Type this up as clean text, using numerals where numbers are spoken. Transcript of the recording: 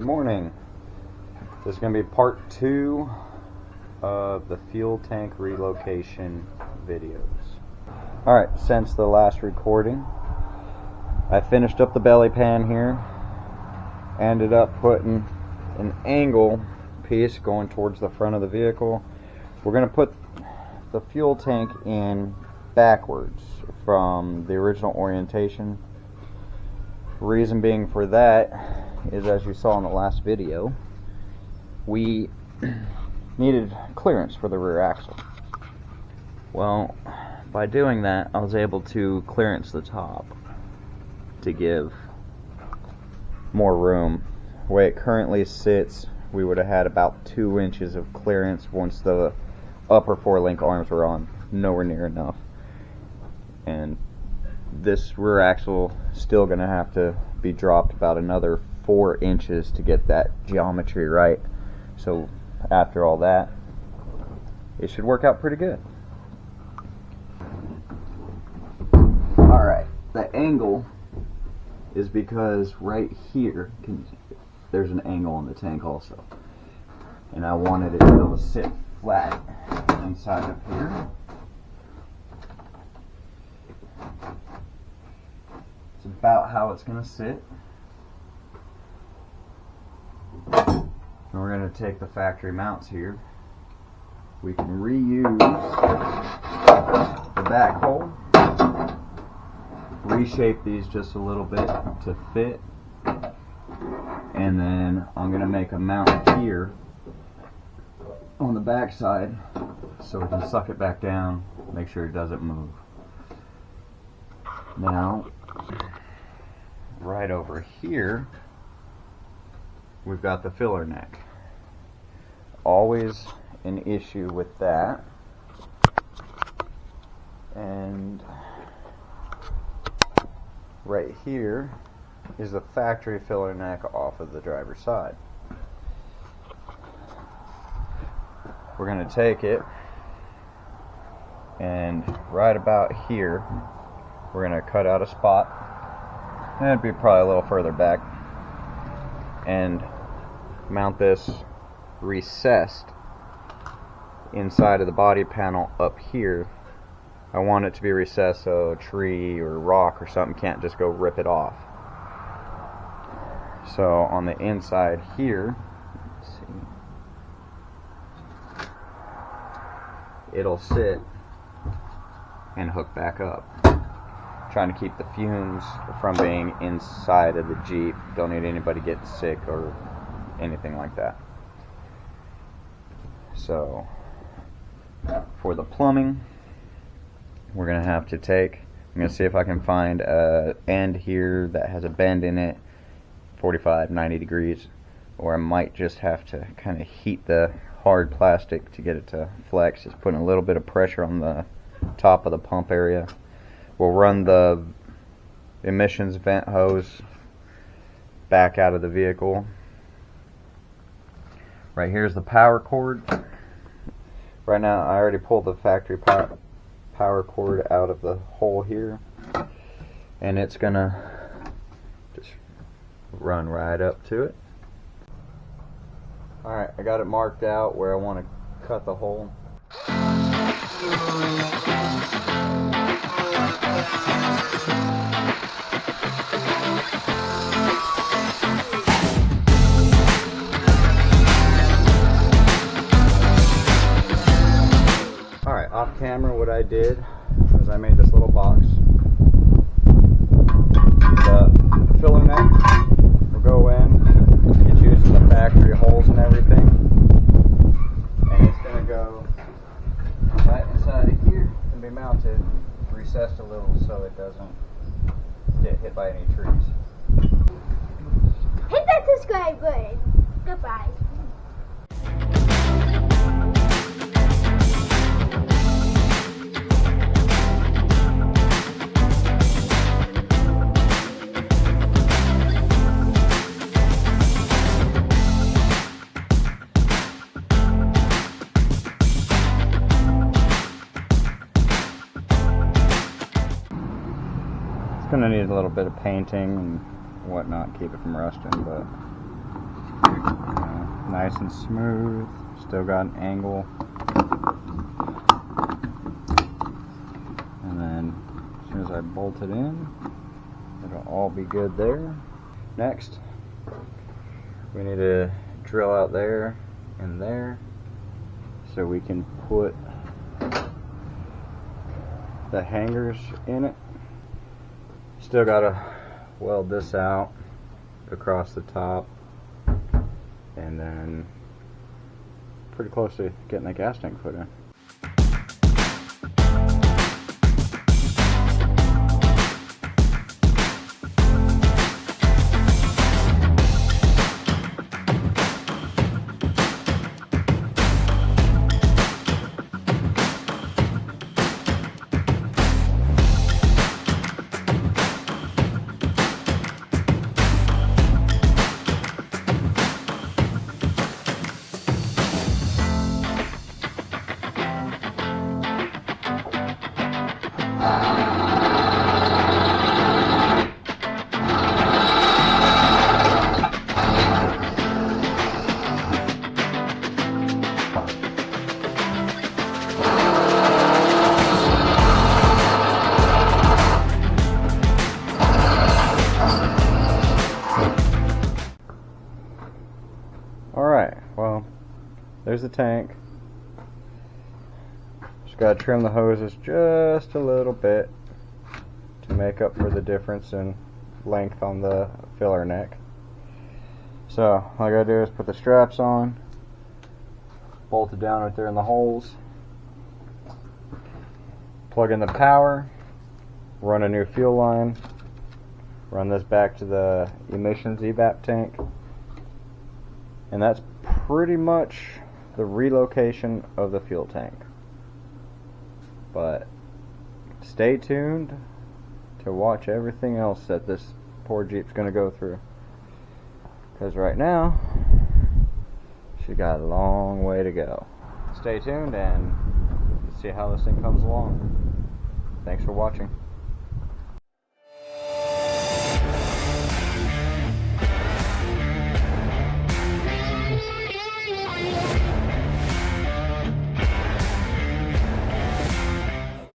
morning. This is going to be part 2 of the fuel tank relocation videos. Alright, since the last recording, I finished up the belly pan here. Ended up putting an angle piece going towards the front of the vehicle. We're going to put the fuel tank in backwards from the original orientation. Reason being for that is, as you saw in the last video, we needed clearance for the rear axle. Well, by doing that, I was able to clearance the top to give more room. The way it currently sits, we would have had about 2 inches of clearance once the upper 4-link arms were on. Nowhere near enough. And this rear axle still going to have to be dropped about another 4 inches to get that geometry right. So after all that, it should work out pretty good. Alright, the angle is because right here, there's an angle on the tank also. And I wanted it to be able to sit flat inside of here. It's about how it's going to sit. And we're going to take the factory mounts here. We can reuse the back hole, reshape these just a little bit to fit, and then I'm going to make a mount here on the back side so we can suck it back down, make sure it doesn't move. Now, right over here, we've got the filler neck. Always an issue with that. And right here is the factory filler neck off of the driver's side. We're going to take it, and right about here we're going to cut out a spot, and it'd be probably a little further back, and mount this recessed inside of the body panel up here. I want it to be recessed so a tree or rock or something can't just go rip it off. So on the inside here, let's see, it'll sit and hook back up. Trying to keep the fumes from being inside of the Jeep. Don't need anybody getting sick or anything like that. So for the plumbing, we're going to have to take, I'm going to see if I can find an end here that has a bend in it, 45, 90 degrees, or I might just have to kind of heat the hard plastic to get it to flex. Just putting a little bit of pressure on the top of the pump area. We'll run the emissions vent hose back out of the vehicle. Right here's the power cord. Right now I already pulled the factory power cord out of the hole here, and it's gonna just run right up to it. Alright, I got it marked out where I want to cut the hole. Alright, off camera what I did was I made this little box. The filler neck will go in. It's using the factory holes and everything. And it's going to go right inside of here and be mounted, recessed a little so it doesn't get hit by any trees. Hit that subscribe button. Goodbye. It's going to need a little bit of painting and whatnot, keep it from rusting, but Nice and smooth. Still got an angle. And then as soon as I bolt it in, it'll all be good there. Next, we need to drill out there and there so we can put the hangers in it. Still gotta weld this out across the top, and then pretty close to getting the gas tank put in. Alright, well, there's the tank. Just gotta trim the hoses just a little bit to make up for the difference in length on the filler neck. So, all I gotta do is put the straps on, bolt it down right there in the holes, plug in the power, run a new fuel line, run this back to the emissions evap tank, and that's pretty much the relocation of the fuel tank. But stay tuned to watch everything else that this poor Jeep's going to go through, because right now she got a long way to go. Stay tuned and see how this thing comes along. Thanks for watching.